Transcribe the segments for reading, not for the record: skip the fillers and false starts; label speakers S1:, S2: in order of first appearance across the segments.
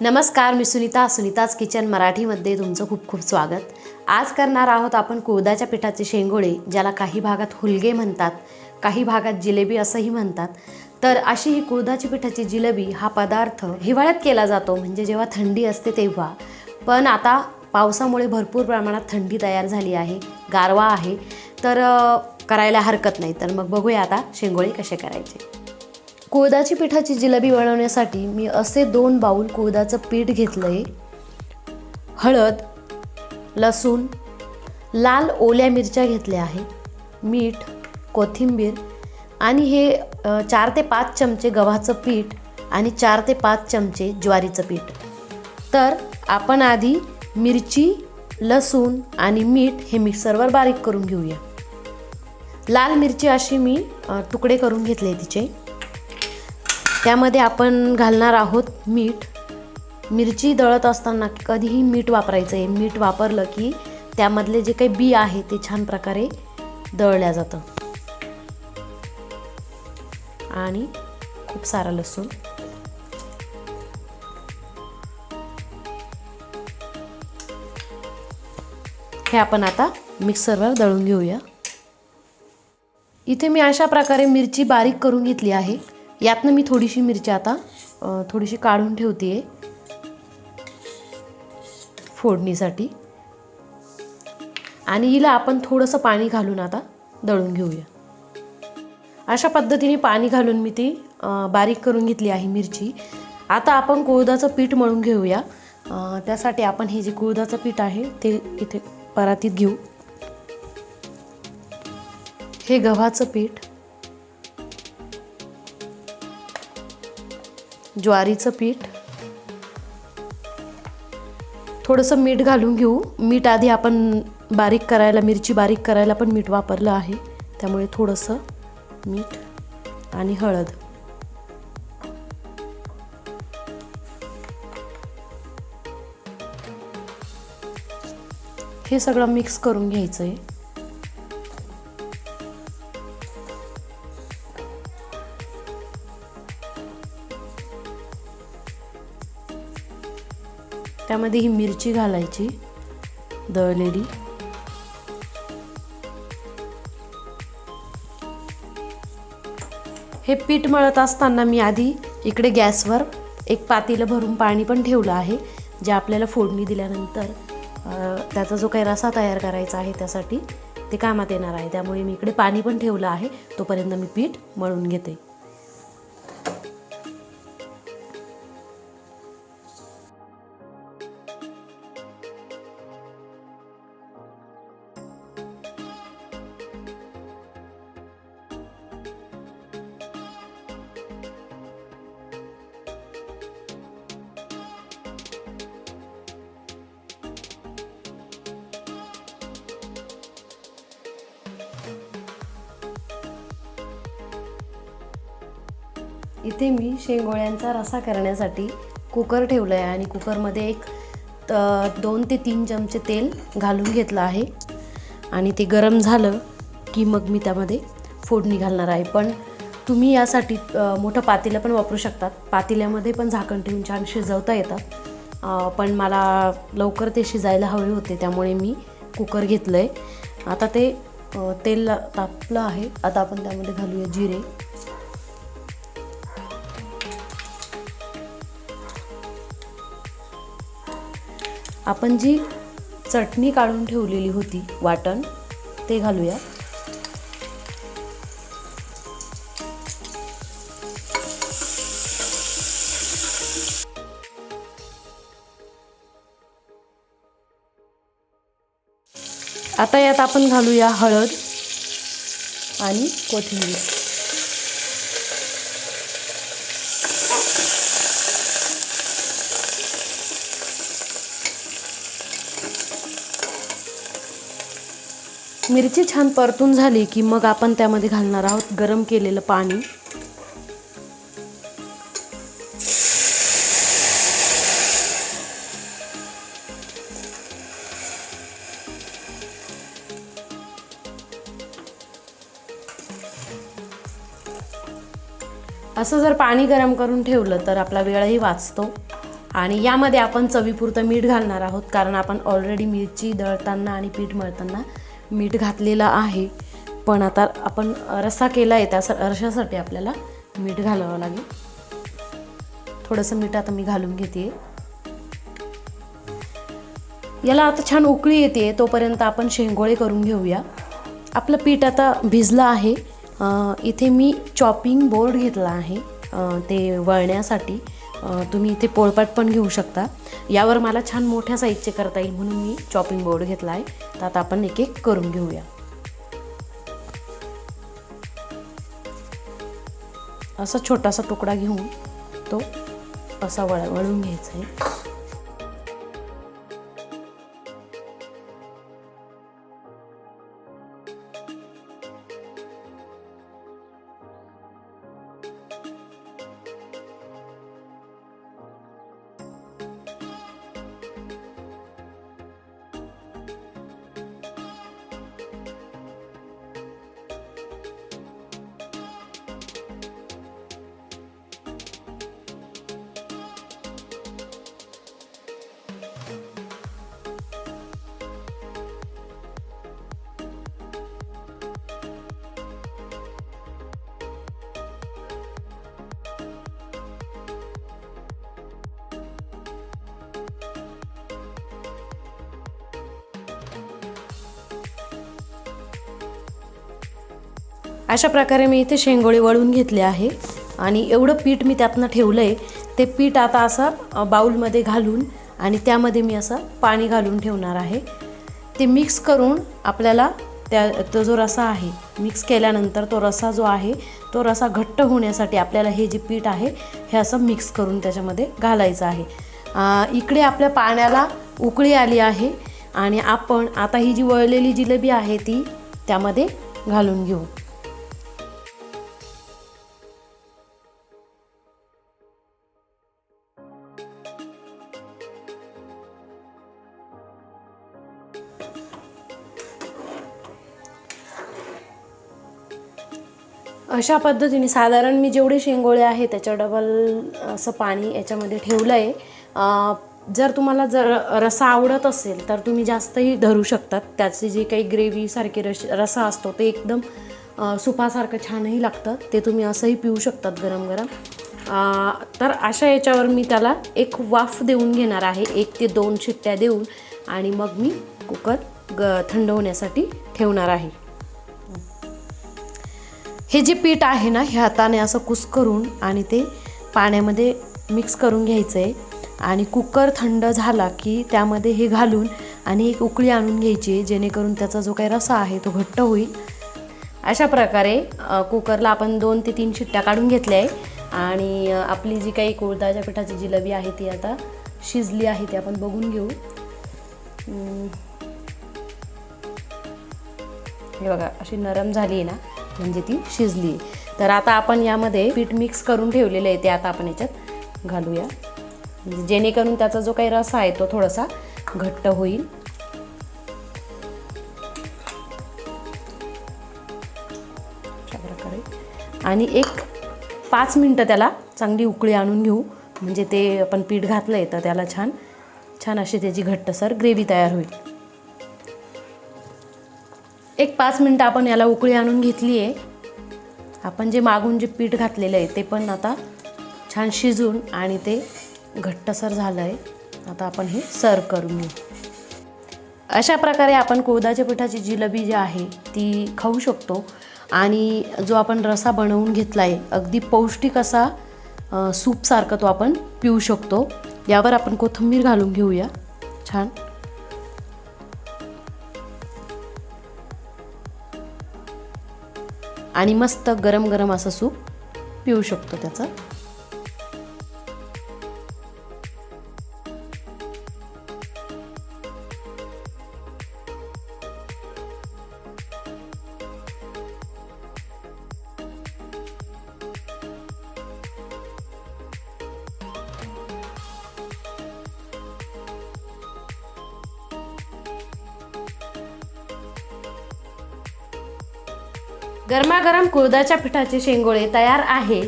S1: नमस्कार, मी सुनीताच किचन मराठीमध्ये तुमचं खूप खूप स्वागत। आज करणार आहोत आपण कुळथाच्या पिठाचे शेंगोळे, ज्याला काही भागात हुलगे म्हणतात, काही भागात जिलेबी असंही म्हणतात। तर अशी ही कुळथाची पिठाची जिलेबी हा पदार्थ हिवाळ्यात केला जातो, म्हणजे जेव्हा थंडी असते तेव्हा। पण आता पावसामुळे भरपूर प्रमाणात थंडी तयार झाली आहे, गारवा आहे, तर करायला हरकत नाही। तर मग बघूया आता शेंगोळे कसे करायचे। कुळथाची पिठाची जिलेबी बनवण्यासाठी मी असे 2 बाउल कुळथाचं पीठ घेतलंय। हळद, लसूण, लाल ओल्या मिरच्या घेतल्या आहे, मीठ, कोथिंबीर आणि हे 4 ते 5 चमचे गव्हाचं पीठ आणि 4 ते 5 चमचे ज्वारीचं पीठ। तर आपण आधी मिरची, लसूण आणि मीठ हे मिक्सरवर बारीक करून घेऊया। लाल मिरची अशी मी तुकडे करून घेतले तिचे। त्यामध्ये आपण घालणार आहोत मीठ। मिरची दळत असताना कधीही मीठ वापरायचं आहे। मीठ वापरलं की त्यामधले जे काही बी आहे ते छान प्रकारे दळल्या जातं। आणि खूप सारा लसूण, हे आपण आता मिक्सरवर दळून घेऊया। इथे मी अशा प्रकारे मिरची बारीक करून घेतली आहे। यातनं मी थोडीशी मिरची आता थोडीशी काढून ठेवते फोडणीसाठी, आणि हिला आपण थोडंसं पाणी घालून आता दळून घेऊया। अशा पद्धतीने पाणी घालून मी ती बारीक करून घेतली आहे मिरची। आता आपण कुळथाचं पीठ मळून घेऊया। त्यासाठी आपण हे जे कुळथाचं पीठ आहे ते इथे परातीत घेऊ। हे गव्हाचं पीठ, ज्वारीचं पीठ, थोडंसं मीठ घालून घेऊ। मीठ आधी आपण बारीक करायला, मिरची बारीक करायला पण मीठ वापरलं आहे, त्यामुळे थोडंसं मीठ आणि हळद। हे सगळं मिक्स करून घ्यायचं आहे। त्यामध्ये ही मिरची घालायची दळलेली। हे पीठ मळत असताना मी आधी इकडे गॅसवर एक पातेलं भरून पाणी पण ठेवलं आहे, जे आपल्याला फोडणी दिल्यानंतर त्याचा जो काही रसा तयार करायचा आहे त्यासाठी ते कामात येणार आहे। त्यामुळे मी इकडे पाणी पण ठेवलं आहे। तोपर्यंत मी पीठ मळून घेते। इथे मी शेंगोळ्यांचा रसा करण्यासाठी कुकर ठेवलं आहे, आणि कुकरमध्ये एक 2 ते 3 चमचे तेल घालून घेतलं आहे। आणि ते गरम झालं की मग मी त्यामध्ये फोडणी घालणार आहे। पण तुम्ही यासाठी मोठं पातेलं पण वापरू शकतात। पातेल्यामध्ये पण झाकण ठेवून छान शिजवता येतात, पण मला लवकर ते शिजायला हवे होते, त्यामुळे मी कुकर घेतलं आहे। आता ते तेल तापलं आहे। आता आपण त्यामध्ये घालूया जिरे, आपण जी चटणी काढून ठेवलेली होती वाटण ते घालूया। आता यात आपण घालूया हळद आणि कोथिंबीर। मिरची छान परतून झाली की मग आपण त्यामध्ये घालणार आहोत गरम केलेलं पाणी। असं जर पाणी गरम करून ठेवलं तर आपला वेळही वाचतो आणि यामध्ये आपण चवीपुरतं मीठ घालणार आहोत, कारण आपण ऑलरेडी मिरची दळताना आणि पीठ मळताना मीठ घातलेलं आहे. पण आता आपण रस्सा केला आहे त्या रश्शासाठी आपल्याला मीठ घालावं लागेल. थोडंसं मीठ आता मी घालून घेते. याला आता छान उकळी येते, तोपर्यंत आपण शेंगोळे करून घेऊया. आपलं पीठ आता भिजलं आहे. इथे मी चॉपिंग बोर्ड घेतला आहे ते वळण्यासाठी. तुम्ही इथे पोळपाट पण घेऊ शकता. यावर मला छान मोठ्या साईजचे करता येईल म्हणून मी चॉपिंग बोर्ड घेतला आहे. तर आता आपण एक एक करून घेऊया. असा छोटासा तुकडा घेऊन तो असा वळून घ्यायचा आहे. अशा प्रकारे मी इथे शेंगोळे वळून घेतले आहे आणि एवढं पीठ मी त्यातनं ठेवलं आहे. ते पीठ आता असं बाउलमध्ये घालून आणि त्यामध्ये मी असं पाणी घालून ठेवणार आहे. ते मिक्स करून आपल्याला तो जो रसा आहे मिक्स केल्यानंतर तो रसा जो आहे तो रसा घट्ट होण्यासाठी आपल्याला हे जे पीठ आहे हे असं मिक्स करून त्याच्यामध्ये घालायचं आहे. इकडे आपल्या पाण्याला उकळी आली आहे आणि आपण आता ही जी वळलेली जिलेबी आहे ती त्यामध्ये घालून घेऊ. अशा पद्धतीने साधारण मी जेवढे शेंगोळे आहे त्याच्या डबल असं पाणी याच्यामध्ये ठेवलं आहे. जर तुम्हाला जर रसा आवडत असेल तर तुम्ही जास्तही धरू शकतात. त्याचे जे काही ग्रेव्हीसारखे रसा असतो ते एकदम सुपासारखं छानही लागतं. ते तुम्ही असंही पिऊ शकतात गरम गरम. तर अशा याच्यावर मी त्याला एक वाफ देऊन घेणार आहे, 1 ते 2 शिट्ट्या देऊन, आणि मग मी कुकर थंड होण्यासाठी ठेवणार आहे. हे जे पीठ आहे ना हे हाताने असं कुस्करून आणि ते पाण्यामध्ये मिक्स करून घ्यायचं आहे आणि कुकर थंड झाला की त्यामध्ये हे घालून आणि एक उकळी आणून घ्यायची, जेणेकरून त्याचा जो काही रसा आहे तो घट्ट होईल. अशा प्रकारे कुकरला आपण 2 ते 3 शिट्ट्या काढून घेतल्या आहे आणि आपली जी काही कुळथाच्या पिठाची जिलेबी आहे ती आता शिजली आहे ते आपण बघून घेऊ. हे बघा अशी नरम झाली आहे ना, म्हणजे ती शिजली. तर आता आपण यामध्ये पीठ मिक्स करून ठेवलेलं आहे ते आता आपण याच्यात घालूया, म्हणजे जेणेकरून त्याचा जो काही रस आहे तो थोडासा घट्ट होईल. अशा प्रकारे आणि एक 5 मिनटं त्याला चांगली उकळी आणून घेऊ, म्हणजे ते आपण पीठ घातलं आहे तर त्याला छान छान अशी त्याची घट्टसर ग्रेव्ही तयार होईल. एक 5 मिनटं आपण याला उकळी आणून घेतली आहे. आपण जे मागून जे पीठ घातलेलं आहे ते पण आता छान शिजून आणि ते घट्टसर झालं आहे. आता आपण हे सर्व करून घेऊ. अशा प्रकारे आपण कुळथाच्या पिठाची जिलेबी जी आहे ती खाऊ शकतो आणि जो आपण रसा बनवून घेतला आहे अगदी पौष्टिक असा सूपसारखं तो आपण पिऊ शकतो. यावर आपण कोथिंबीर घालून घेऊया छान. आणि मस्त गरम गरम असं सूप पिऊ शकतो त्याचं. गरमागरम कुळथाच्या पिठाचे शेंगोळे तयार आहे.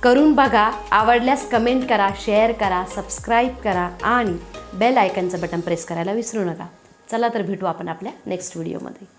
S1: करून बघा, आवडल्यास कमेंट करा, शेअर करा, सबस्क्राईब करा आणि बेल आयकनचं बटन प्रेस करायला विसरू नका. चला तर भेटू आपण आपल्या नेक्स्ट व्हिडिओमध्ये.